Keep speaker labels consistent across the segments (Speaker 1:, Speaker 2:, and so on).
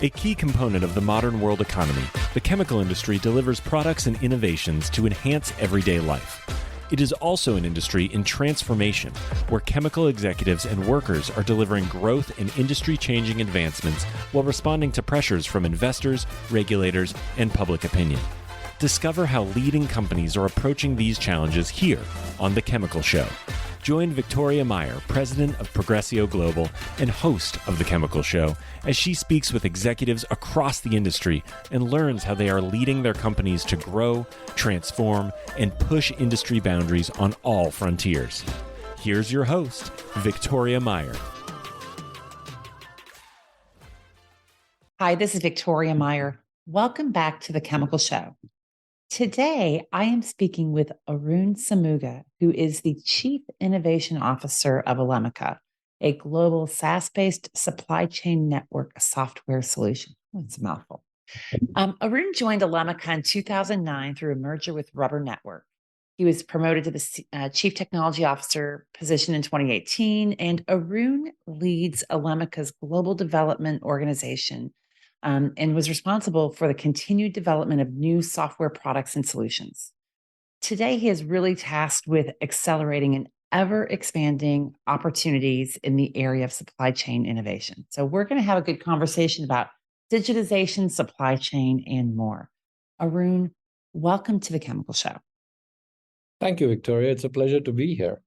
Speaker 1: A key component of the modern world economy, the chemical industry delivers products and innovations to enhance everyday life. It is also an industry in transformation, where chemical executives and workers are delivering growth and industry-changing advancements while responding to pressures from investors, regulators, and public opinion. Discover how leading companies are approaching these challenges here on The Chemical Show. Join Victoria Meyer, president of Progressio Global and host of The Chemical Show, as she speaks with executives across the industry and learns how they are leading their companies to grow, transform, and push industry boundaries on all frontiers. Here's your host, Victoria Meyer.
Speaker 2: Hi, this is Victoria Meyer. Welcome back to The Chemical Show. Today, I am speaking with Arun Samuga, who is the Chief Innovation Officer of Elemica, a global SaaS-based supply chain network software solution. It's a mouthful. Arun joined Elemica in 2009 through a merger with Rubber Network. He was promoted to the Chief Technology Officer position in 2018, and Arun leads Elemica's global development organization and was responsible for the continued development of new software products and solutions. Today, he is really tasked with accelerating and ever-expanding opportunities in the area of supply chain innovation. So we're going to have a good conversation about digitization, supply chain, and more. Arun, welcome to The Chemical Show.
Speaker 3: Thank you, Victoria. It's a pleasure to be here.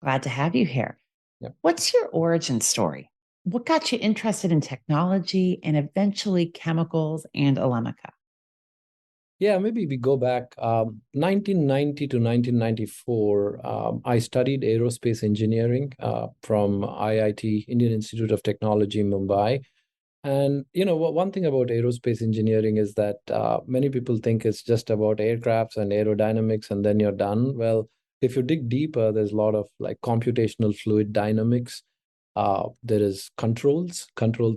Speaker 2: Glad to have you here.
Speaker 3: Yeah.
Speaker 2: What's your origin story? What got you interested in technology and eventually chemicals and Elemica?
Speaker 3: Yeah, maybe we go back 1990 to 1994. I studied aerospace engineering from IIT, Indian Institute of Technology, Mumbai. And, one thing about aerospace engineering is that many people think it's just about aircrafts and aerodynamics and then you're done. Well, if you dig deeper, there's a lot of computational fluid dynamics. There is control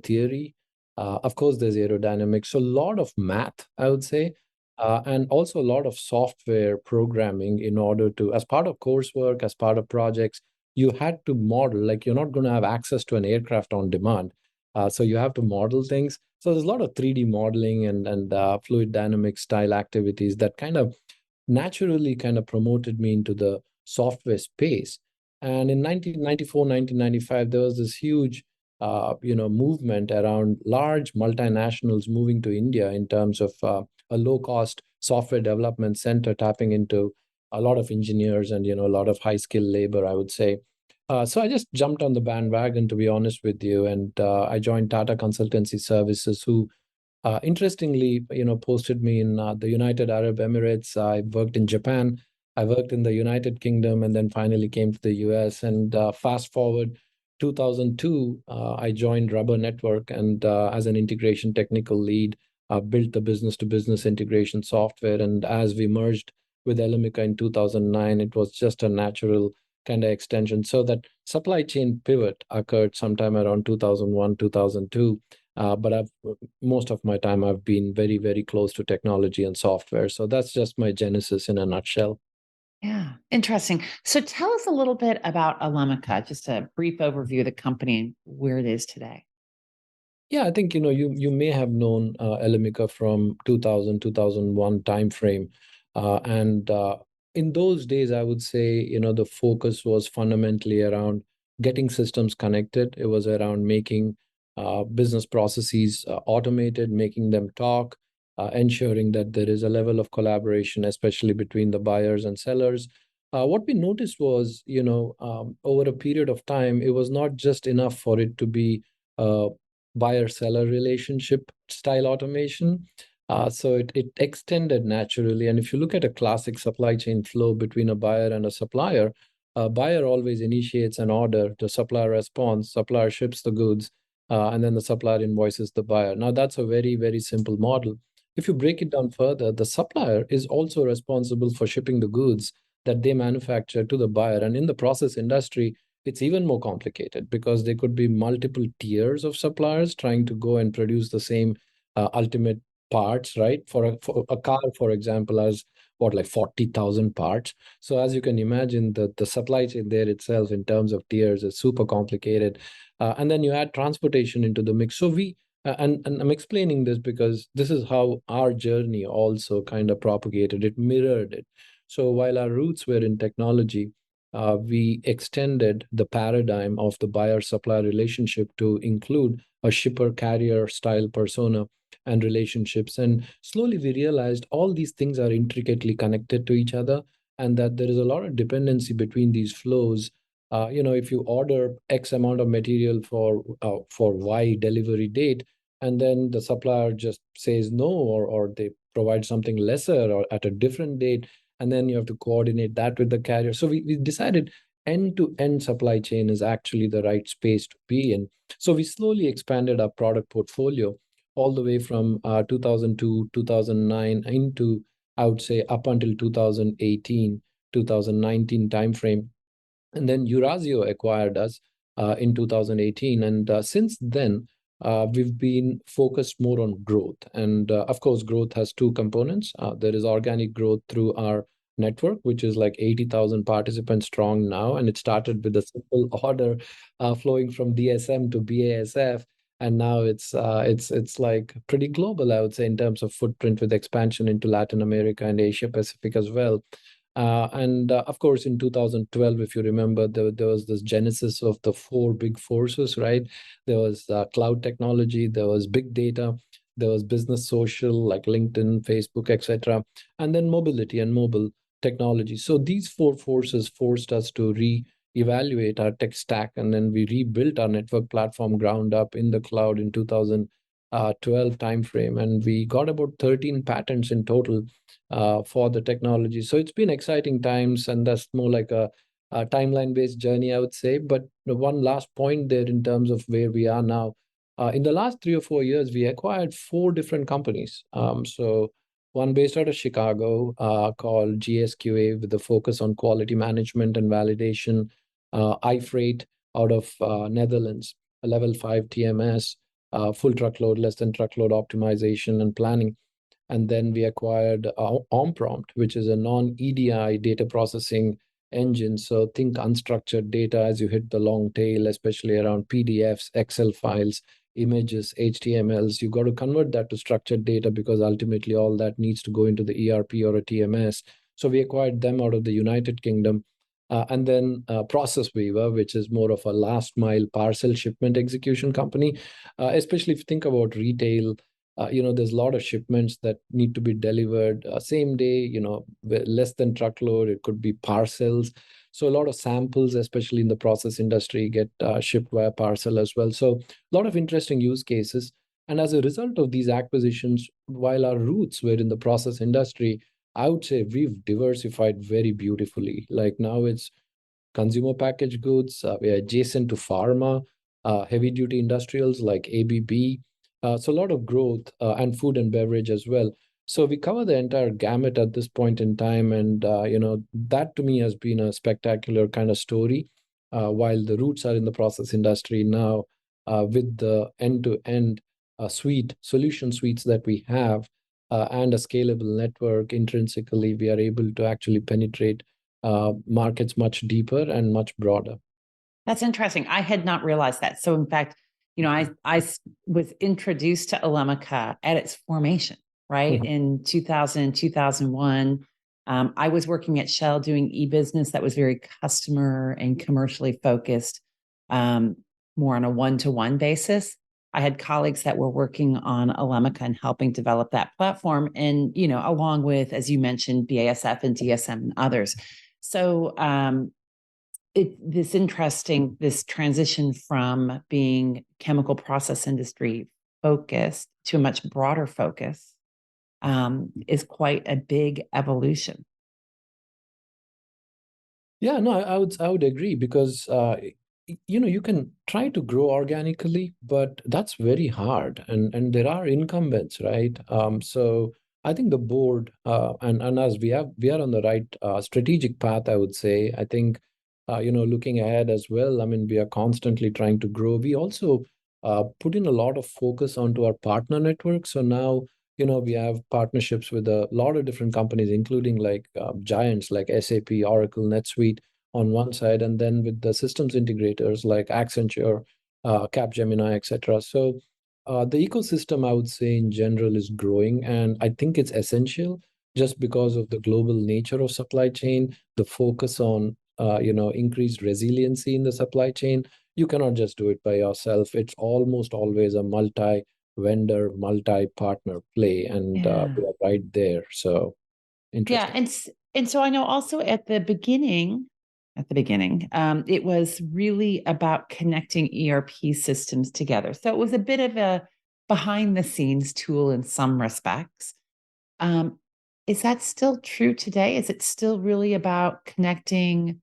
Speaker 3: theory. Of course, there's aerodynamics. So a lot of math, I would say, and also a lot of software programming in order to, as part of coursework, as part of projects, you had to model, you're not going to have access to an aircraft on demand. So you have to model things. So there's a lot of 3D modeling and fluid dynamics style activities that kind of naturally promoted me into the software space. And in 1994, 1995, there was this huge, movement around large multinationals moving to India in terms of a low-cost software development center tapping into a lot of engineers and, a lot of high-skilled labor, I would say. So I just jumped on the bandwagon, to be honest with you, and I joined Tata Consultancy Services, who interestingly, posted me in the United Arab Emirates. I worked in Japan. I worked in the United Kingdom and then finally came to the US. And fast forward 2002, I joined Rubber Network and as an integration technical lead, built the business-to-business integration software. And as we merged with Elemica in 2009, it was just a natural kind of extension. So that supply chain pivot occurred sometime around 2001, 2002. But most of my time, I've been very, very close to technology and software. So that's just my genesis in a nutshell.
Speaker 2: Yeah, interesting. So tell us a little bit about Elemica, just a brief overview of the company and where it is today.
Speaker 3: Yeah, I think, you may have known Elemica from 2000, 2001 timeframe. And in those days, I would say, the focus was fundamentally around getting systems connected. It was around making business processes automated, making them talk, ensuring that there is a level of collaboration, especially between the buyers and sellers. What we noticed was, over a period of time, it was not just enough for it to be a buyer-seller relationship style automation. So it extended naturally. And if you look at a classic supply chain flow between a buyer and a buyer always initiates an order, the supplier responds, supplier ships the goods, and then the supplier invoices the buyer. Now, that's a very, very simple model. If you break it down further, the supplier is also responsible for shipping the goods that they manufacture to the buyer. And in the process industry, it's even more complicated because there could be multiple tiers of suppliers trying to go and produce the same ultimate parts, right? For a car, for example, has 40,000 parts. So as you can imagine, the supply chain there itself in terms of tiers is super complicated. And then you add transportation into the mix. So we And I'm explaining this because this is how our journey also kind of propagated. It mirrored it. So while our roots were in technology, we extended the paradigm of the buyer-supplier relationship to include a shipper-carrier style persona and relationships. And slowly we realized all these things are intricately connected to each other, and that there is a lot of dependency between these flows. If you order X amount of material for Y delivery date, and then the supplier just says no, or they provide something lesser or at a different date, and then you have to coordinate that with the carrier. So we decided end-to-end supply chain is actually the right space to be in. So we slowly expanded our product portfolio all the way from 2002, 2009 into, I would say, up until 2018, 2019 timeframe. And then Eurazeo acquired us in 2018. And since then, we've been focused more on growth. And of course, growth has two components. There is organic growth through our network, which is like 80,000 participants strong now. And it started with a simple order flowing from DSM to BASF. And now it's like pretty global, I would say, in terms of footprint, with expansion into Latin America and Asia Pacific as well. And of course, in 2012, if you remember, there was this genesis of the four big forces, right? There was cloud technology, there was big data, there was business social like LinkedIn, Facebook, etc., and then mobility and mobile technology. So these four forces forced us to re-evaluate our tech stack, and then we rebuilt our network platform ground up in the cloud in 2012 timeframe, and we got about 13 patents in total for the technology. So it's been exciting times, and that's more like a timeline-based journey, I would say. But the one last point there in terms of where we are now. In the last 3 or 4 years, we acquired four different companies. So one based out of Chicago called GSQA with the focus on quality management and validation. iFreight out of Netherlands, a level 5 TMS, full truckload, less than truckload optimization and planning. And then we acquired OnPrompt, which is a non-EDI data processing engine. So think unstructured data as you hit the long tail, especially around PDFs, Excel files, images, HTMLs. You got to convert that to structured data, because ultimately all that needs to go into the ERP or a TMS. So we acquired them out of the United Kingdom. And then Process Weaver, which is more of a last mile parcel shipment execution company, especially if you think about retail. There's a lot of shipments that need to be delivered same day, less than truckload. It could be parcels. So a lot of samples, especially in the process industry, get shipped via parcel as well. So a lot of interesting use cases. And as a result of these acquisitions, while our roots were in the process industry, I would say we've diversified very beautifully. Like now it's consumer packaged goods. We're adjacent to pharma, heavy duty industrials like ABB. So a lot of growth and food and beverage as well. So we cover the entire gamut at this point in time, and that to me has been a spectacular kind of story. While the roots are in the process industry now, with the end-to-end solution suites that we have, and a scalable network, intrinsically we are able to actually penetrate markets much deeper and much broader.
Speaker 2: That's interesting. I had not realized that. So in fact, I was introduced to Elemica at its formation, right? In 2000, 2001. I was working at Shell doing e-business that was very customer and commercially focused, more on a one-to-one basis. I had colleagues that were working on Elemica and helping develop that platform. And, along with, as you mentioned, BASF and DSM and others. So this transition from being chemical process industry focused to a much broader focus is quite a big evolution.
Speaker 3: Yeah, no, I would agree, because you can try to grow organically, but that's very hard, and there are incumbents, right? So I think the board and us, we are on the right strategic path, I would say. I think looking ahead as well, I mean, we are constantly trying to grow. We also put in a lot of focus onto our partner network. So now we have partnerships with a lot of different companies, including like giants like SAP, Oracle, NetSuite on one side, and then with the systems integrators like Accenture, Capgemini, etc. So The ecosystem, I would say, in general, is growing, and I think it's essential just because of the global nature of supply chain, the focus on increased resiliency in the supply chain. You cannot just do it by yourself. It's almost always a multi-vendor, multi-partner play, and
Speaker 2: Yeah.
Speaker 3: we are right there. So
Speaker 2: Yeah,
Speaker 3: interesting.
Speaker 2: and so I know also at the beginning, it was really about connecting ERP systems together. So it was a bit of a behind the scenes tool in some respects. Um, is that still true today? Is it still really about connecting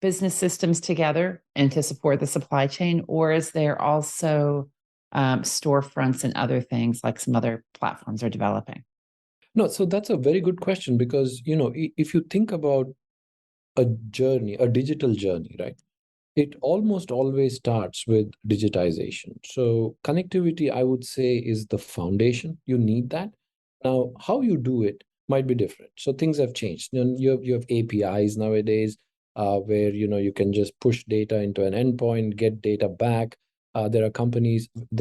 Speaker 2: business systems together and to support the supply chain, or is there also storefronts and other things like some other platforms are developing?
Speaker 3: No, so that's a very good question because, if you think about a journey, a digital journey, right? It almost always starts with digitization. So connectivity, I would say, is the foundation. You need that. Now, how you do it might be different. So things have changed. You have APIs nowadays, where you can just push data into an endpoint, get data back. There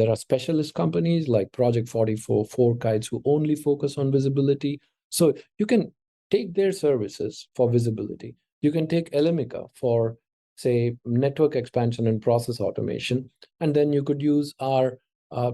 Speaker 3: are specialist companies like Project 44, Four Kites, who only focus on visibility. So you can take their services for visibility. You can take Elemica for, say, network expansion and process automation, and then you could use our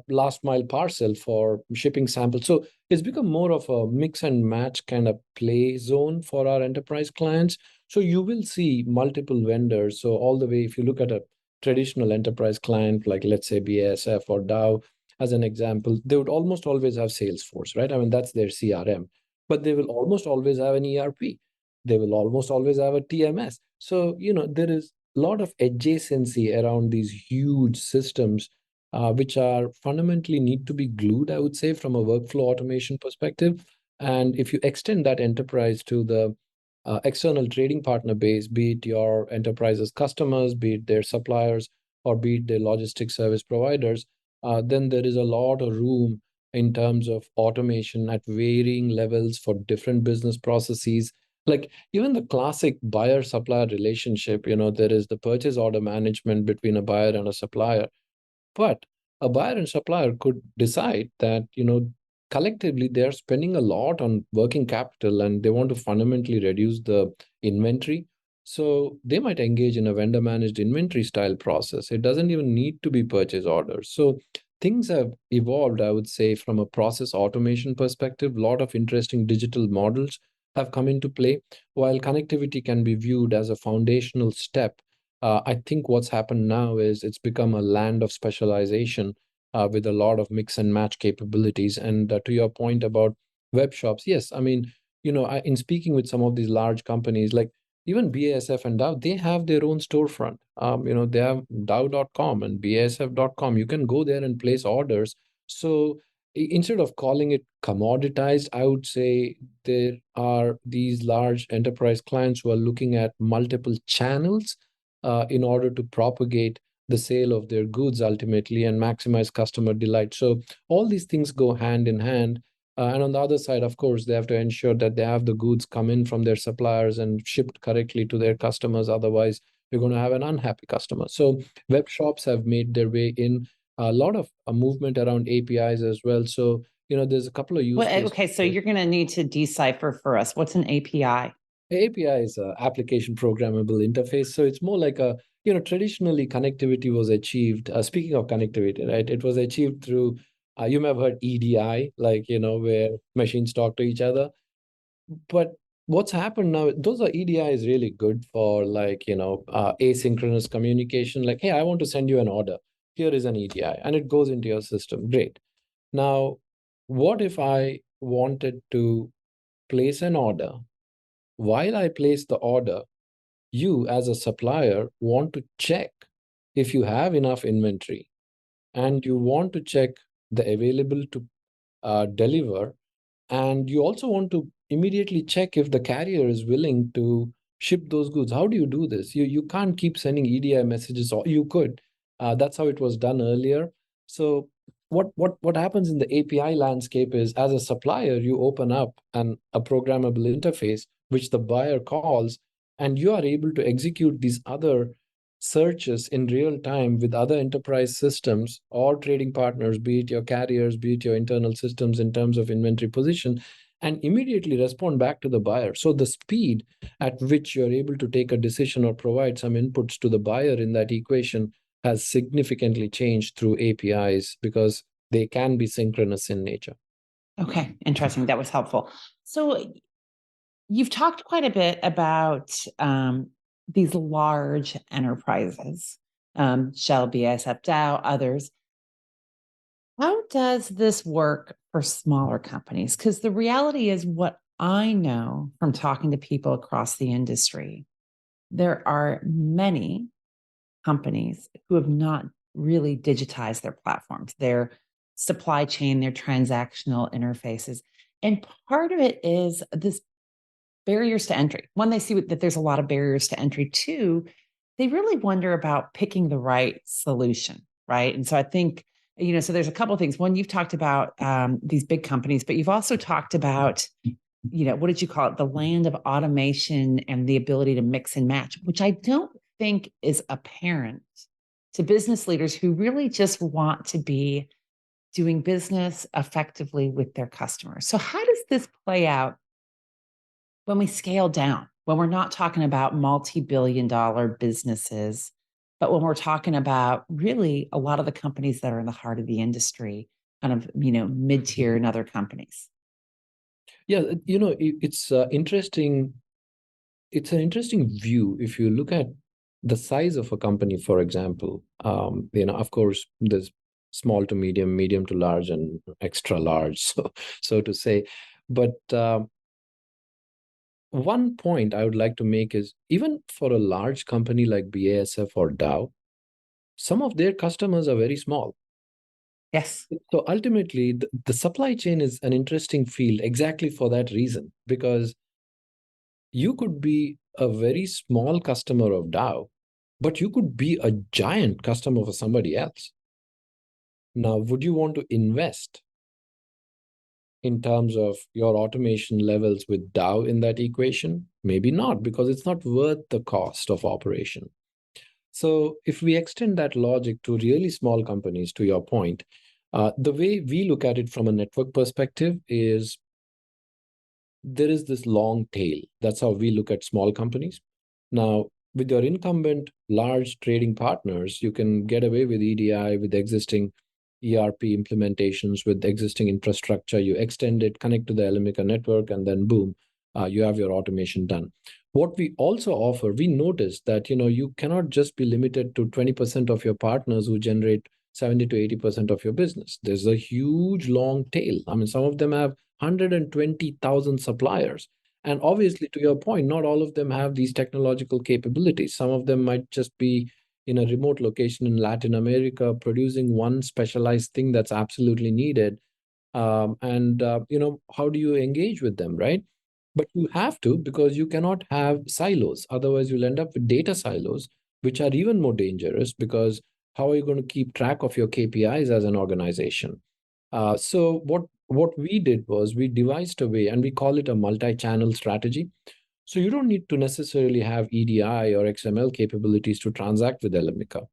Speaker 3: last mile parcel for shipping samples. So it's become more of a mix and match kind of play zone for our enterprise clients. So you will see multiple vendors. So all the way, if you look at a traditional enterprise client, like let's say BASF or Dow, as an example, they would almost always have Salesforce, right? I mean, that's their CRM, but they will almost always have an ERP. They will almost always have a TMS. So, there is a lot of adjacency around these huge systems, which are fundamentally need to be glued, I would say, from a workflow automation perspective. And if you extend that enterprise to the external trading partner base, be it your enterprise's customers, be it their suppliers, or be it their logistics service providers, then there is a lot of room in terms of automation at varying levels for different business processes. Like even the classic buyer supplier relationship, there is the purchase order management between a buyer and a supplier. But a buyer and supplier could decide that, collectively they're spending a lot on working capital and they want to fundamentally reduce the inventory. So they might engage in a vendor managed inventory style process. It doesn't even need to be purchase orders. So things have evolved, I would say, from a process automation perspective. A lot of interesting digital models have come into play. While connectivity can be viewed as a foundational step, I think what's happened now is it's become a land of specialization, with a lot of mix and match capabilities. And to your point about web shops, yes, I mean, in speaking with some of these large companies, like even BASF and Dow, they have their own storefront. They have Dow.com and BASF.com. You can go there and place orders. So instead of calling it commoditized, I would say there are these large enterprise clients who are looking at multiple channels in order to propagate the sale of their goods ultimately and maximize customer delight. So all these things go hand in hand. And on the other side, of course, they have to ensure that they have the goods come in from their suppliers and shipped correctly to their customers. Otherwise, you're going to have an unhappy customer. So web shops have made their way in. A lot of movement around APIs as well. So, there's a couple of use
Speaker 2: Well,
Speaker 3: cases.
Speaker 2: okay, so you're going to need to decipher for us what's an API.
Speaker 3: API is a application programmable interface. So it's more like traditionally connectivity was achieved. Speaking of connectivity, right? It was achieved through, you may have heard EDI, like, where machines talk to each other. But what's happened now, those are EDI is really good for like, asynchronous communication. Like, hey, I want to send you an order. Here is an EDI and it goes into your system. Great. Now, what if I wanted to place an order? While I place the order, you as a supplier want to check if you have enough inventory and you want to check the available to deliver, and you also want to immediately check if the carrier is willing to ship those goods. How do you do this? You can't keep sending EDI messages, or you could. That's how it was done earlier. So what happens in the API landscape is, as a supplier, you open up a programmable interface which the buyer calls, and you are able to execute these other searches in real time with other enterprise systems or trading partners, be it your carriers, be it your internal systems in terms of inventory position, and immediately respond back to the buyer. So the speed at which you're able to take a decision or provide some inputs to the buyer in that equation has significantly changed through APIs because they can be synchronous in nature.
Speaker 2: Okay, interesting. That was helpful. So you've talked quite a bit about these large enterprises, Shell, BASF, Dow, others. How does this work for smaller companies? Because the reality is, what I know from talking to people across the industry, there are many companies who have not really digitized their platforms, their supply chain, their transactional interfaces. And part of it is this barriers to entry. One, they see that there's a lot of barriers to entry. Two, they really wonder about picking the right solution, right? And so I think, so there's a couple of things. One, you've talked about these big companies, but you've also talked about, what did you call it? The land of automation and the ability to mix and match, which I don't think is apparent to business leaders who really just want to be doing business effectively with their customers. So how does this play out when we scale down, when we're not talking about multi-billion-dollar businesses, but when we're talking about really a lot of the companies that are in the heart of the industry, kind of, mid-tier and other companies?
Speaker 3: Yeah, it's interesting. It's an interesting view if you look at the size of a company, for example. Of course, there's small to medium, medium to large, and extra large, so to say. But one point I would like to make is even for a large company like BASF or Dow, some of their customers are very small.
Speaker 2: Yes.
Speaker 3: So ultimately, the supply chain is an interesting field exactly for that reason, because you could be a very small customer of Dow, but you could be a giant customer for somebody else. Now, would you want to invest in terms of your automation levels with Dow in that equation? Maybe not, because it's not worth the cost of operation. So if we extend that logic to really small companies, to your point, the way we look at it from a network perspective is there is this long tail. That's how we look at small companies. Now, with your incumbent large trading partners, you can get away with EDI, with existing ERP implementations, with existing infrastructure. You extend it, connect to the Elemica network, and then boom, you have your automation done. What we also offer, we noticed that you cannot just be limited to 20% of your partners who generate 70 to 80% of your business. There's a huge long tail. I mean, some of them have 120,000 suppliers. And obviously, to your point, not all of them have these technological capabilities. Some of them might just be in a remote location in Latin America, producing one specialized thing that's absolutely needed. How do you engage with them, right? But you have to, because you cannot have silos. Otherwise, you'll end up with data silos, which are even more dangerous, because how are you going to keep track of your KPIs as an organization? So what we did was we devised a way, and we call it a multi-channel strategy. So you don't need to necessarily have EDI or XML capabilities to transact with Elemica.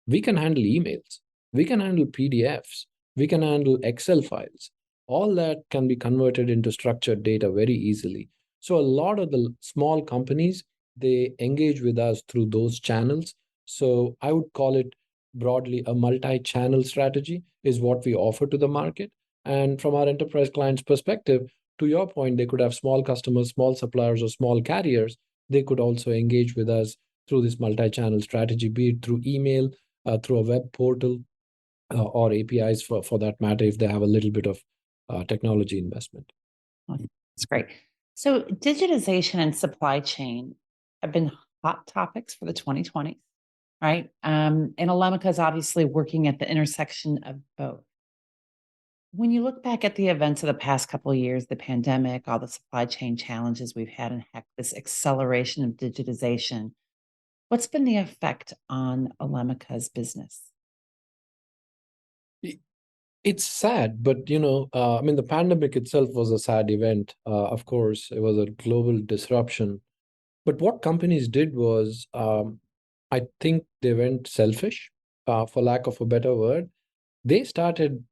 Speaker 3: We can handle emails. We can handle PDFs. We can handle Excel files. All that can be converted into structured data very easily. So a lot of the small companies, they engage with us through those channels. So I would call it broadly a multi-channel strategy is what we offer to the market. And from our enterprise clients' perspective, to your point, they could have small customers, small suppliers, or small carriers. They could also engage with us through this multi-channel strategy, be it through email, through a web portal, or APIs for that matter, if they have a little bit of technology investment.
Speaker 2: That's great. So digitization and supply chain have been hot topics for the 2020s, right? And Elemica is obviously working at the intersection of both. When you look back at the events of the past couple of years, the pandemic, all the supply chain challenges we've had, and heck, this acceleration of digitization, what's been the effect on Elemica's business?
Speaker 3: It's sad, but the pandemic itself was a sad event. Of course, it was a global disruption. But what companies did was I think they went selfish, for lack of a better word. They started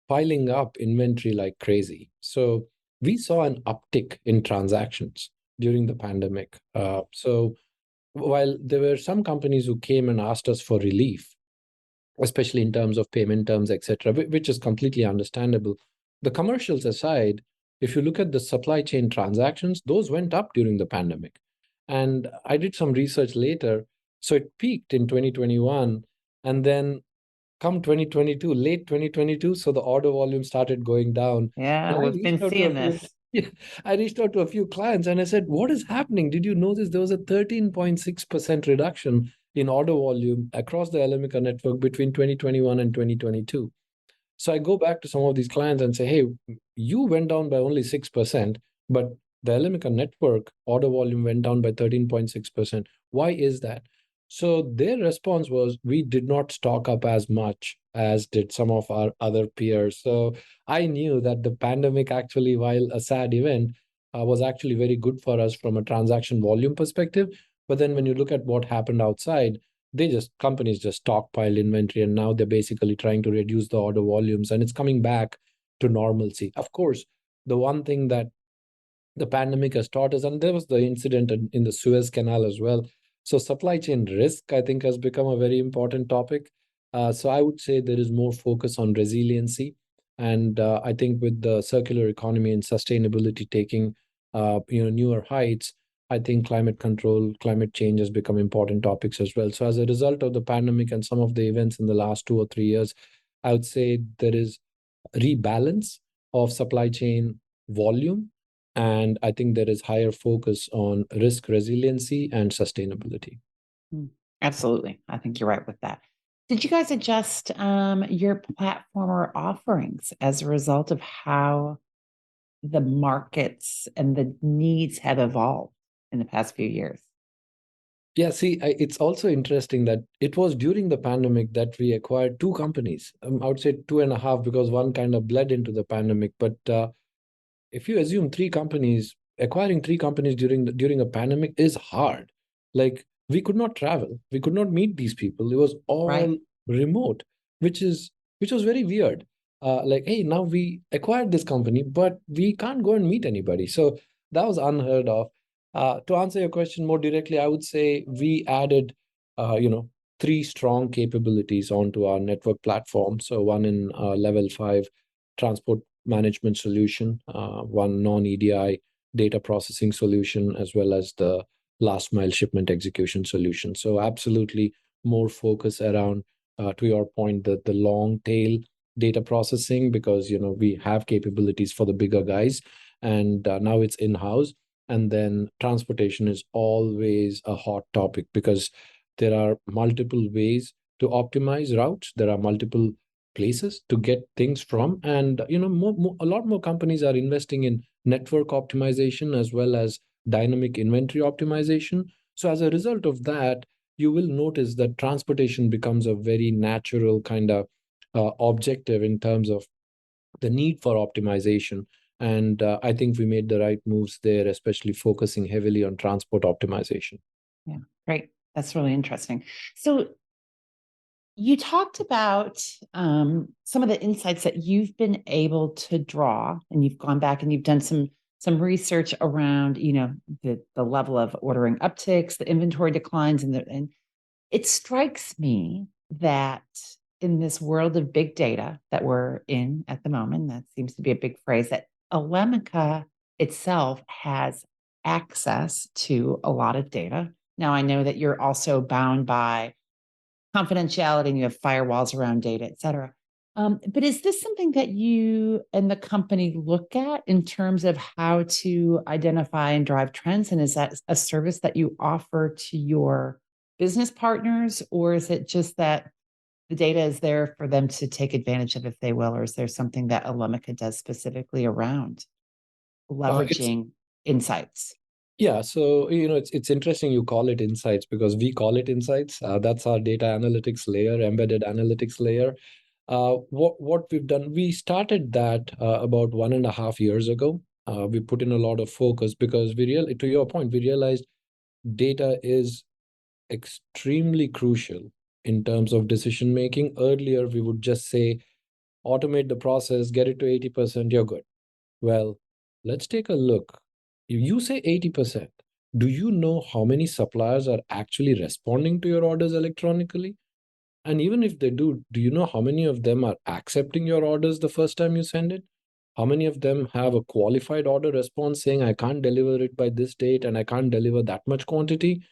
Speaker 3: piling up inventory like crazy. So we saw an uptick in transactions during the pandemic. So while there were some companies who came and asked us for relief, especially in terms of payment terms, etc., which is completely understandable. The commercials aside, if you look at the supply chain transactions, those went up during the pandemic. And I did some research later. So it peaked in 2021, and then come 2022, late 2022, so the order volume started going down.
Speaker 2: Yeah,
Speaker 3: And I
Speaker 2: we've
Speaker 3: reached
Speaker 2: been
Speaker 3: out to a
Speaker 2: seeing
Speaker 3: few,
Speaker 2: this.
Speaker 3: yeah, I reached out to a few clients and I said, what is happening? Did you notice there was a 13.6% reduction in order volume across the Elemica network between 2021 and 2022? So I go back to some of these clients and say, hey, you went down by only 6%, but the Elemica network order volume went down by 13.6%. Why is that? So their response was, we did not stock up as much as did some of our other peers. So I knew that the pandemic actually, while a sad event, was actually very good for us from a transaction volume perspective. But then when you look at what happened outside, companies just stockpiled inventory, and now they're basically trying to reduce the order volumes, and it's coming back to normalcy. Of course, the one thing that the pandemic has taught us, and there was the incident in the Suez Canal as well. So supply chain risk, I think, has become a very important topic. So I would say there is more focus on resiliency, and I think with the circular economy and sustainability taking newer heights, I think climate control, climate change has become important topics as well. So as a result of the pandemic and some of the events in the last 2 or 3 years, I would say there is rebalance of supply chain volume. And I think there is higher focus on risk resiliency and sustainability.
Speaker 2: Mm, absolutely. I think you're right with that. Did you guys adjust your platform or offerings as a result of how the markets and the needs have evolved in the past few years?
Speaker 3: Yeah, see, it's also interesting that it was during the pandemic that we acquired two companies. I would say two and a half because one kind of bled into the pandemic. But if you assume three companies, acquiring three companies during a pandemic is hard. Like we could not travel, we could not meet these people. It was
Speaker 2: Right.
Speaker 3: all remote, which was very weird. Like, hey, now we acquired this company, but we can't go and meet anybody. So that was unheard of. To answer your question more directly, I would say we added, three strong capabilities onto our network platform. So one in level 5 transport management solution, one non-EDI data processing solution, as well as the last mile shipment execution solution. So absolutely more focus around, to your point, the long tail data processing, because we have capabilities for the bigger guys, and now it's in-house. And then transportation is always a hot topic because there are multiple ways to optimize routes. There are multiple places to get things from, and a lot more companies are investing in network optimization as well as dynamic inventory optimization. So as a result of that, you will notice that transportation becomes a very natural kind of objective in terms of the need for optimization. And I think we made the right moves there, especially focusing heavily on transport optimization.
Speaker 2: Yeah. Great. That's really interesting. So you talked about some of the insights that you've been able to draw, and you've gone back and you've done some research around, the level of ordering upticks, the inventory declines, and it strikes me that in this world of big data that we're in at the moment, that seems to be a big phrase, that Elemica itself has access to a lot of data. Now, I know that you're also bound by confidentiality and you have firewalls around data, et cetera. But is this something that you and the company look at in terms of how to identify and drive trends? And is that a service that you offer to your business partners, or is it just that the data is there for them to take advantage of if they will? Or is there something that Elemica does specifically around
Speaker 3: It's
Speaker 2: leveraging insights?
Speaker 3: Yeah, so it's interesting you call it insights because we call it insights. That's our data analytics layer, embedded analytics layer. What we've done, we started that about 1.5 years ago. We put in a lot of focus because to your point, we realized data is extremely crucial in terms of decision making. Earlier, we would just say, automate the process, get it to 80%, you're good. Well, let's take a look. If you say 80%, do you know how many suppliers are actually responding to your orders electronically? And even if they do you know how many of them are accepting your orders the first time you send it? How many of them have a qualified order response saying, I can't deliver it by this date and I can't deliver that much quantity?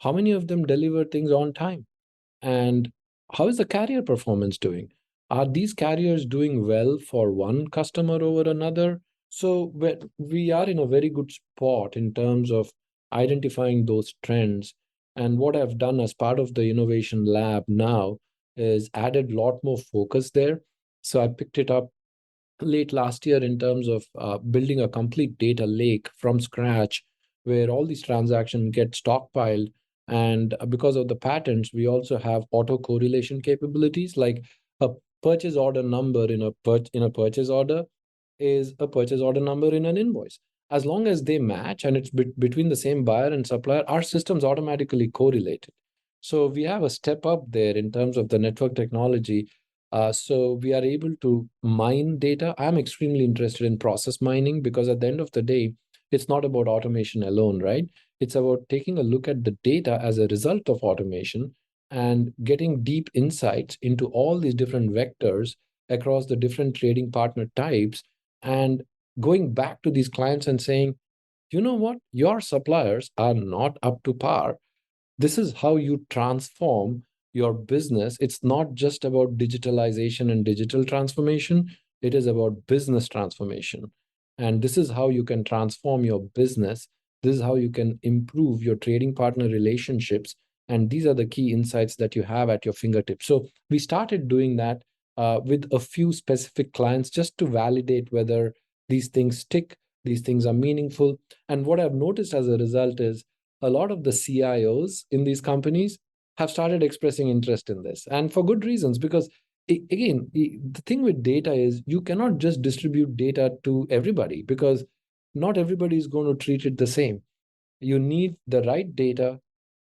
Speaker 3: How many of them deliver things on time? And how is the carrier performance doing? Are these carriers doing well for one customer over another? So we are in a very good spot in terms of identifying those trends. And what I've done as part of the innovation lab now is added a lot more focus there. So I picked it up late last year in terms of building a complete data lake from scratch where all these transactions get stockpiled. And because of the patents, we also have auto correlation capabilities, like a purchase order number in a purchase order is a purchase order number in an invoice. As long as they match and it's between the same buyer and supplier, our systems automatically correlate it. So we have a step up there in terms of the network technology. So we are able to mine data. I'm extremely interested in process mining because at the end of the day, it's not about automation alone, right? It's about taking a look at the data as a result of automation and getting deep insights into all these different vectors across the different trading partner types and going back to these clients and saying, you know what, your suppliers are not up to par. This is how you transform your business. It's not just about digitalization and digital transformation, it is about business transformation. And this is how you can transform your business. This is how you can improve your trading partner relationships. And these are the key insights that you have at your fingertips. So we started doing that with a few specific clients just to validate whether these things stick, these things are meaningful. And what I've noticed as a result is a lot of the CIOs in these companies have started expressing interest in this, and for good reasons. Because again, the thing with data is you cannot just distribute data to everybody because not everybody is going to treat it the same. You need the right data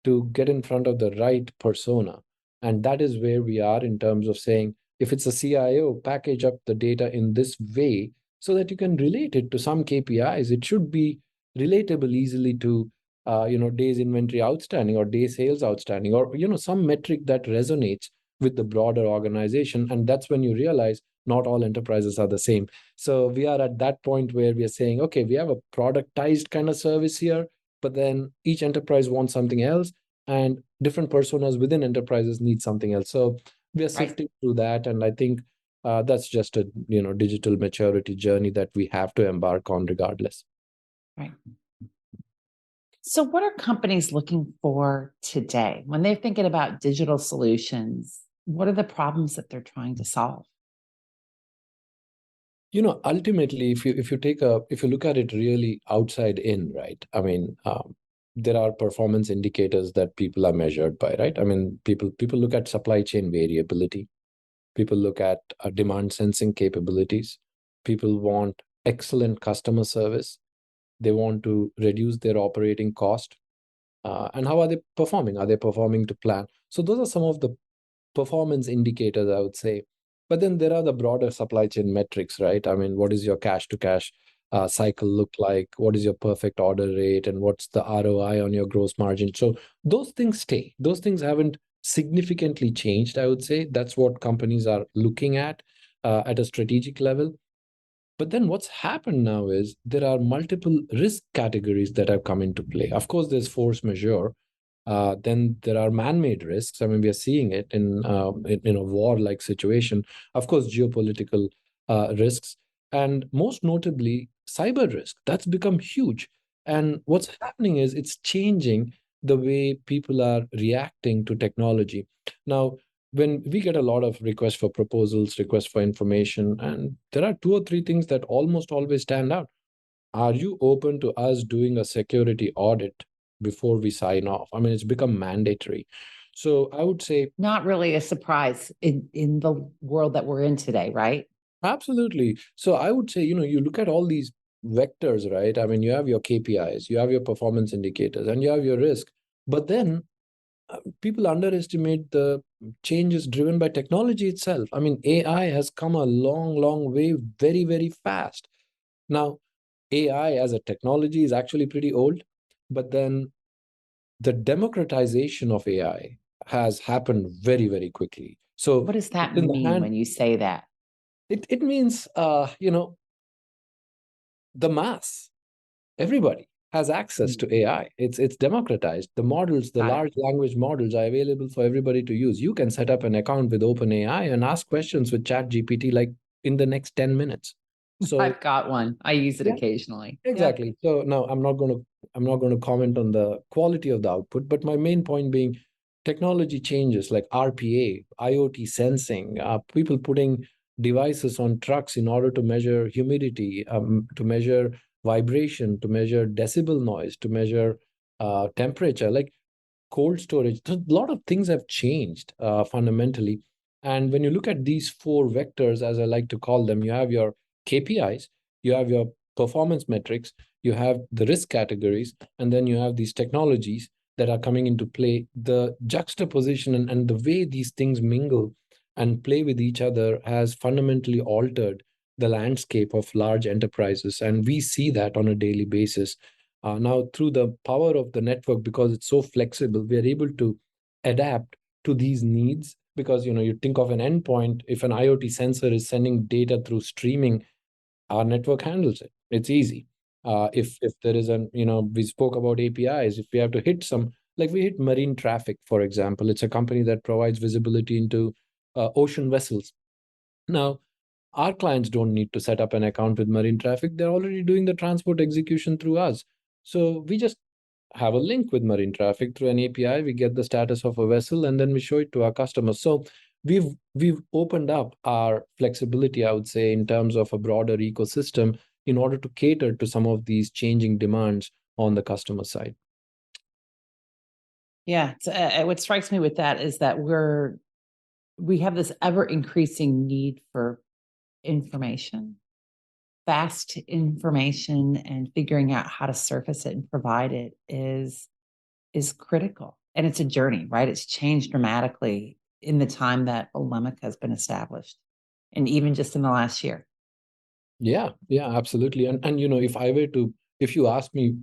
Speaker 3: to get in front of the right persona. And that is where we are in terms of saying, if it's a CIO, package up the data in this way so that you can relate it to some KPIs. It should be relatable easily to days inventory outstanding or day sales outstanding, or some metric that resonates with the broader organization. And that's when you realize not all enterprises are the same. So we are at that point where we are saying, okay, we have a productized kind of service here, but then each enterprise wants something else, and different personas within enterprises need something else. So we are
Speaker 2: Right.
Speaker 3: sifting through that, and I think that's just a digital maturity journey that we have to embark on regardless.
Speaker 2: Right. So, what are companies looking for today when they're thinking about digital solutions? What are the problems that they're trying to solve?
Speaker 3: Ultimately, if you look at it really outside in, right? I mean, there are performance indicators that people are measured by, right? I mean, people look at supply chain variability. People look at demand sensing capabilities. People want excellent customer service. They want to reduce their operating cost. And how are they performing? Are they performing to plan? So those are some of the performance indicators, I would say. But then there are the broader supply chain metrics, right? I mean, what is your cash to cash cycle look like? What is your perfect order rate? And what's the ROI on your gross margin? So those things stay. Those things haven't significantly changed, I would say. That's what companies are looking at a strategic level. But then what's happened now is there are multiple risk categories that have come into play. Of course, there's force majeure. Then there are man-made risks. I mean, we are seeing it in a war-like situation. Of course, geopolitical risks, and most notably, cyber risk. That's become huge. And what's happening is it's changing the way people are reacting to technology. Now, when we get a lot of requests for proposals, requests for information, and there are two or three things that almost always stand out. Are you open to us doing a security audit before we sign off? I mean, it's become mandatory. So I would say
Speaker 2: Not really a surprise in the world that we're in today, right?
Speaker 3: absolutely. So I would say, you look at all these vectors, right? I mean, you have your KPIs, you have your performance indicators, and you have your risk. But then people underestimate the changes driven by technology itself. I mean, AI has come a long, long way, very, very fast. Now, AI as a technology is actually pretty old, but then the democratization of AI has happened very, very quickly. So
Speaker 2: What does
Speaker 3: it's
Speaker 2: that
Speaker 3: in the
Speaker 2: mean
Speaker 3: hand.
Speaker 2: when you say that?
Speaker 3: It means, the mass, everybody has access
Speaker 2: Mm,
Speaker 3: to AI. It's democratized. The models, the
Speaker 2: got it.
Speaker 3: large language models are available for everybody to use. You can set up an account with OpenAI and ask questions with ChatGPT like in the next 10 minutes. So
Speaker 2: I've got one. I use it
Speaker 3: yeah,
Speaker 2: occasionally. Yep.
Speaker 3: exactly. So now I'm not going to comment on the quality of the output, but my main point being technology changes like RPA, IoT sensing, people putting devices on trucks in order to measure humidity, to measure vibration, to measure decibel noise, to measure temperature. Like cold storage. A lot of things have changed fundamentally. And when you look at these four vectors, as I like to call them, you have your KPIs, you have your performance metrics, you have the risk categories, and then you have these technologies that are coming into play. The juxtaposition and the way these things mingle and play with each other has fundamentally altered the landscape of large enterprises. And we see that on a daily basis. Now, through the power of the network, because it's so flexible, we are able to adapt to these needs. Because you think of an endpoint, if an IoT sensor is sending data through streaming, our network handles it. It's easy. If there is we spoke about APIs. If we have to hit some, like we hit marine traffic, for example, it's a company that provides visibility into ocean vessels. Now, our clients don't need to set up an account with marine traffic. They're already doing the transport execution through us. So we just have a link with marine traffic through an API. We get the status of a vessel and then we show it to our customers. So we've opened up our flexibility, I would say, in terms of a broader ecosystem in order to cater to some of these changing demands on the customer side.
Speaker 2: Yeah. What strikes me with that is that we have this ever increasing need for information, fast information, and figuring out how to surface it and provide it is critical. And it's a journey, right? It's changed dramatically in the time that Elemica has been established, and even just in the last year.
Speaker 3: Yeah, absolutely. And if you ask me,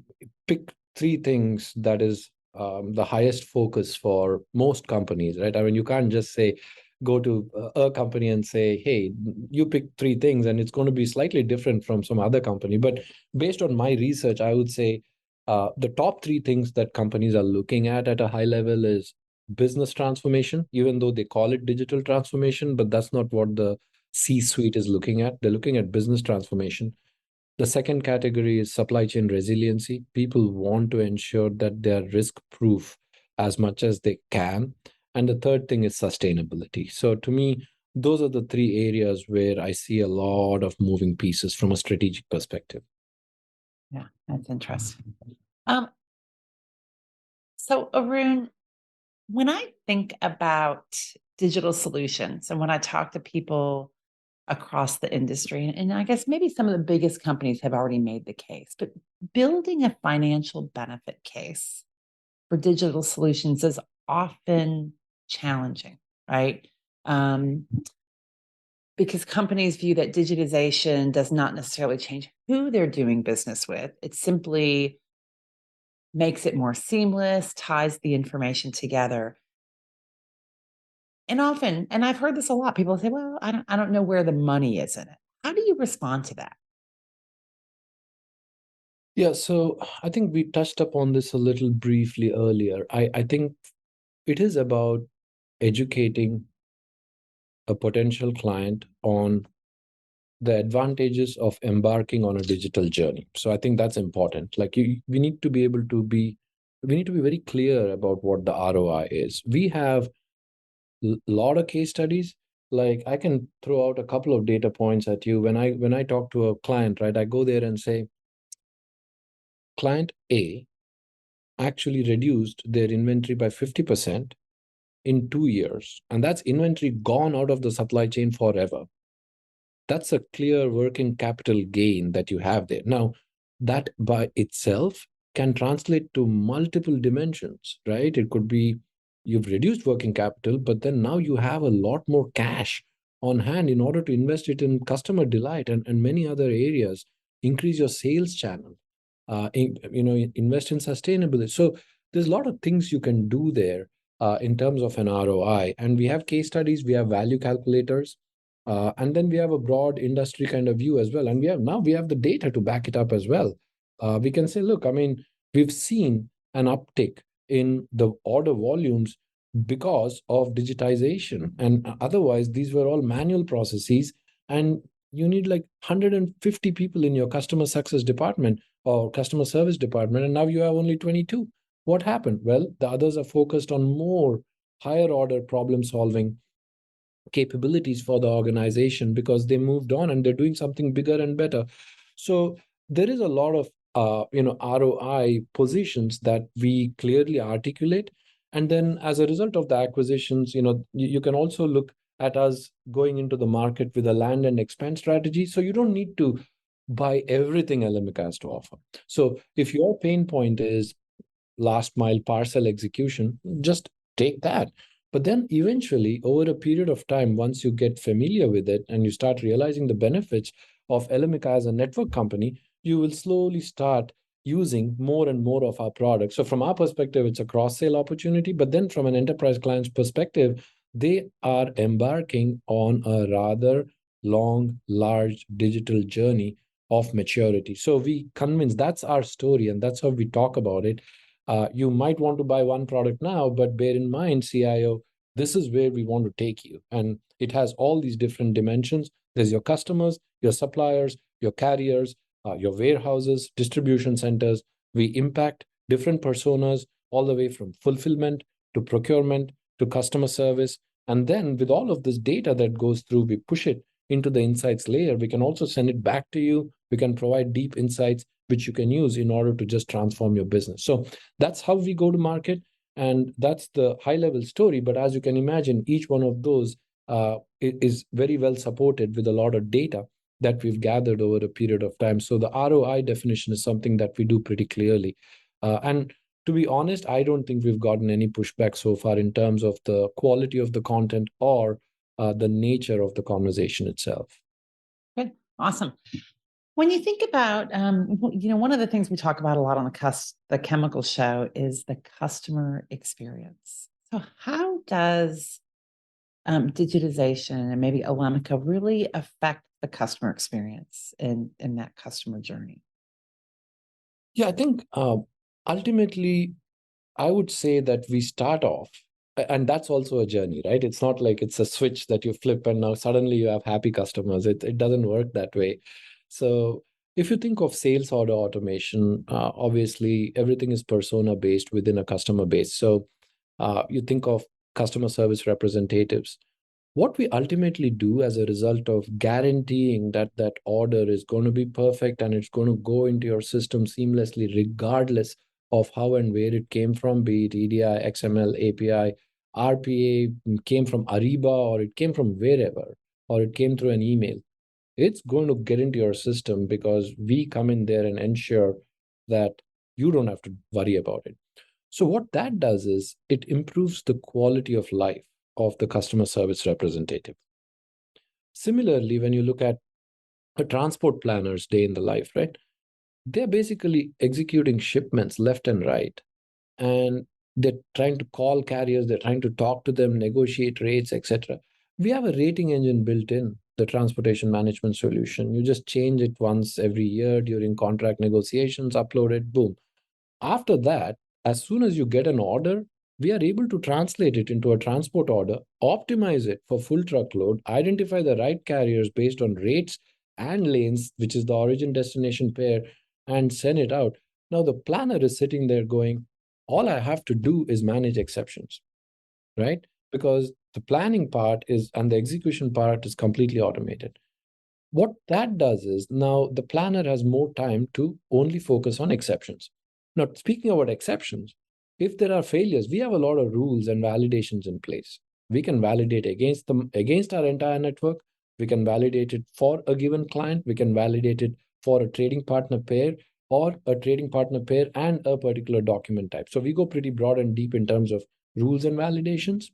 Speaker 3: pick three things that is the highest focus for most companies, right? I mean, you can't just say go to a company and say, hey, you pick three things, and it's going to be slightly different from some other company. But based on my research, I would say the top three things that companies are looking at a high level is business transformation, even though they call it digital transformation, but that's not what the C-suite is looking at. They're looking at business transformation. The second category is supply chain resiliency. People want to ensure that they're risk proof as much as they can. And the third thing is sustainability. So to me, those are the three areas where I see a lot of moving pieces from a strategic perspective.
Speaker 2: Yeah, that's interesting. Um, so Arun, when I think about digital solutions and when I talk to people across the industry, and I guess maybe some of the biggest companies have already made the case, but building a financial benefit case for digital solutions is often challenging, right? Um, because companies view that digitization does not necessarily change who they're doing business with. It simply makes it more seamless, ties the information together. And often, and I've heard this a lot, people say, well, I don't know where the money is in it. How do you respond to that?
Speaker 3: Yeah, so I think we touched upon this a little briefly earlier. I think it is about educating a potential client on the advantages of embarking on a digital journey. So I think that's important. Like we need to be able to be, we need to be very clear about what the ROI is. We have a lot of case studies. Like I can throw out a couple of data points at you. When I talk to a client, right, I go there and say, client A actually reduced their inventory by 50% in 2 years. And that's inventory gone out of the supply chain forever. That's a clear working capital gain that you have there. Now, that by itself can translate to multiple dimensions, right? It could be you've reduced working capital, but then now you have a lot more cash on hand in order to invest it in customer delight and many other areas. Increase your sales channel, invest in sustainability. So there's a lot of things you can do there in terms of an ROI. And we have case studies, we have value calculators, and then we have a broad industry kind of view as well. And we have the data to back it up as well. We can say, look, I mean, we've seen an uptick in the order volumes because of digitization. And otherwise, these were all manual processes. And you need like 150 people in your customer success department or customer service department. And now you have only 22. What happened? Well, the others are focused on more higher order problem solving capabilities for the organization because they moved on and they're doing something bigger and better. So there is a lot of ROI positions that we clearly articulate. And then as a result of the acquisitions, you can also look at us going into the market with a land and expand strategy. So you don't need to buy everything Elemica has to offer. So if your pain point is last mile parcel execution, just take that. But then eventually, over a period of time, once you get familiar with it and you start realizing the benefits of Elemica as a network company, you will slowly start using more and more of our products. So from our perspective, it's a cross-sale opportunity. But then from an enterprise client's perspective, they are embarking on a rather long, large digital journey of maturity. So we convince that's our story and that's how we talk about it. You might want to buy one product now, but bear in mind, CIO, this is where we want to take you. And it has all these different dimensions. There's your customers, your suppliers, your carriers, your warehouses, distribution centers. We impact different personas all the way from fulfillment to procurement to customer service. And then with all of this data that goes through, we push it into the insights layer. We can also send it back to you. We can provide deep insights which you can use in order to just transform your business. So that's how we go to market. And that's the high level story. But as you can imagine, each one of those is very well supported with a lot of data that we've gathered over a period of time. So the ROI definition is something that we do pretty clearly. And to be honest, I don't think we've gotten any pushback so far in terms of the quality of the content or the nature of the conversation itself.
Speaker 2: Good. Awesome. When you think about, one of the things we talk about a lot on the Chemical Show is the customer experience. So how does digitization and maybe Elemica really affect the customer experience in that customer journey?
Speaker 3: Yeah, I think ultimately, I would say that we start off, and that's also a journey, right? It's not like it's a switch that you flip and now suddenly you have happy customers. It doesn't work that way. So if you think of sales order automation, obviously everything is persona based within a customer base. So you think of customer service representatives. What we ultimately do as a result of guaranteeing that that order is going to be perfect and it's going to go into your system seamlessly, regardless of how and where it came from, be it EDI, XML, API, RPA, came from Ariba, or it came from wherever, or it came through an email. It's going to get into your system because we come in there and ensure that you don't have to worry about it. So what that does is it improves the quality of life of the customer service representative. Similarly, when you look at a transport planner's day in the life, right? They're basically executing shipments left and right. And they're trying to call carriers, they're trying to talk to them, negotiate rates, etc. We have a rating engine built in the transportation management solution. You just change it once every year during contract negotiations, upload it, boom. After that, as soon as you get an order, we are able to translate it into a transport order, optimize it for full truckload, identify the right carriers based on rates and lanes, which is the origin destination pair, and send it out. Now the planner is sitting there going, all I have to do is manage exceptions, right? Because the planning part is, and the execution part is completely automated. What that does is now the planner has more time to only focus on exceptions. Now, speaking about exceptions, if there are failures, we have a lot of rules and validations in place. We can validate against them, against our entire network. We can validate it for a given client. We can validate it for a trading partner pair or a trading partner pair and a particular document type. So we go pretty broad and deep in terms of rules and validations.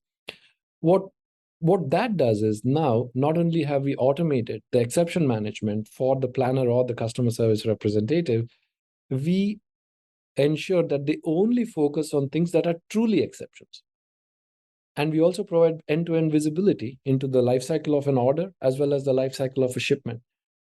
Speaker 3: What that does is now not only have we automated the exception management for the planner or the customer service representative, we ensure that they only focus on things that are truly exceptions. And we also provide end-to-end visibility into the life cycle of an order as well as the life cycle of a shipment.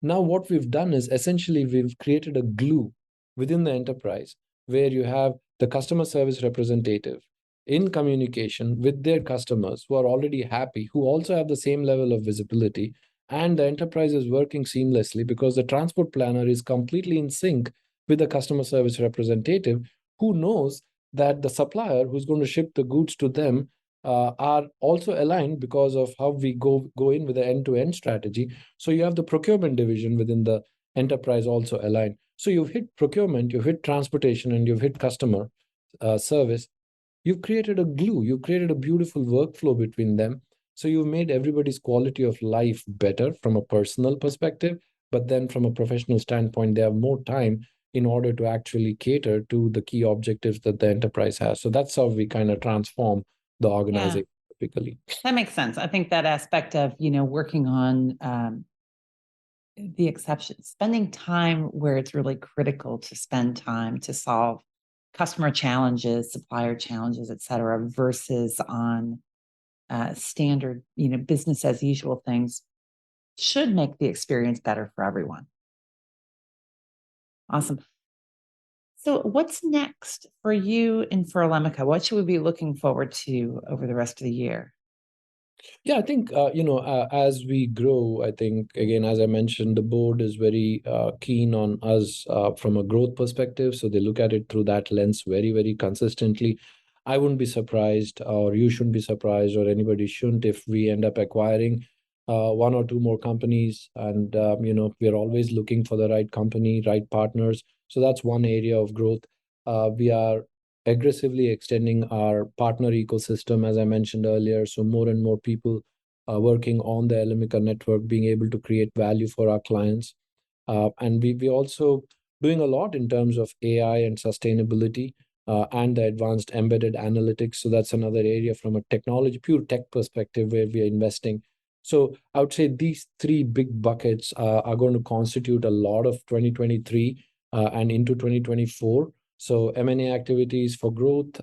Speaker 3: Now, what we've done is essentially we've created a glue within the enterprise where you have the customer service representative in communication with their customers who are already happy, who also have the same level of visibility, and the enterprise is working seamlessly because the transport planner is completely in sync with the customer service representative who knows that the supplier who's going to ship the goods to them are also aligned because of how we go in with the end-to-end strategy. So you have the procurement division within the enterprise also aligned. So you've hit procurement, you've hit transportation, and you've hit customer service. You've created a glue. You've created a beautiful workflow between them. So you've made everybody's quality of life better from a personal perspective, but then from a professional standpoint, they have more time in order to actually cater to the key objectives that the enterprise has. So that's how we kind of transform the organization typically.
Speaker 2: That makes sense. I think that aspect of, working on the exceptions, spending time where it's really critical to spend time to solve customer challenges, supplier challenges, et cetera, versus on standard, business as usual things should make the experience better for everyone. Awesome. So what's next for you and for Elemica? What should we be looking forward to over the rest of the year?
Speaker 3: Yeah, I think, as we grow, I think, again, as I mentioned, the board is very keen on us from a growth perspective. So they look at it through that lens very, very consistently. I wouldn't be surprised, or you shouldn't be surprised, or anybody shouldn't if we end up acquiring one or two more companies. And, we're always looking for the right company, right partners. So that's one area of growth. We are aggressively extending our partner ecosystem, as I mentioned earlier. So more and more people are working on the Elemica network, being able to create value for our clients. And we also doing a lot in terms of AI and sustainability and the advanced embedded analytics. So that's another area from a technology, pure tech perspective where we are investing. So I would say these three big buckets are going to constitute a lot of 2023 and into 2024. So M&A activities for growth,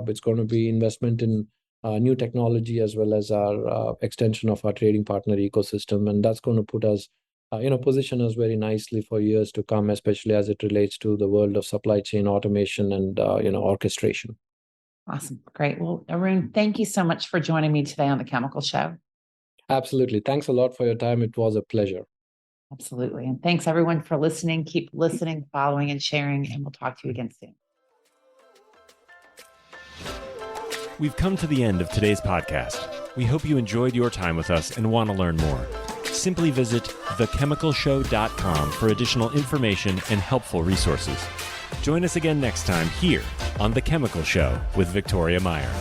Speaker 3: it's going to be investment in new technology as well as our extension of our trading partner ecosystem. And that's going to put us, position us very nicely for years to come, especially as it relates to the world of supply chain automation and, orchestration.
Speaker 2: Awesome. Great. Well, Arun, thank you so much for joining me today on The Chemical Show.
Speaker 3: Absolutely. Thanks a lot for your time. It was a pleasure.
Speaker 2: Absolutely. And thanks everyone for listening. Keep listening, following, and sharing, and we'll talk to you again soon.
Speaker 1: We've come to the end of today's podcast. We hope you enjoyed your time with us and want to learn more. Simply visit thechemicalshow.com for additional information and helpful resources. Join us again next time here on The Chemical Show with Victoria Meyer.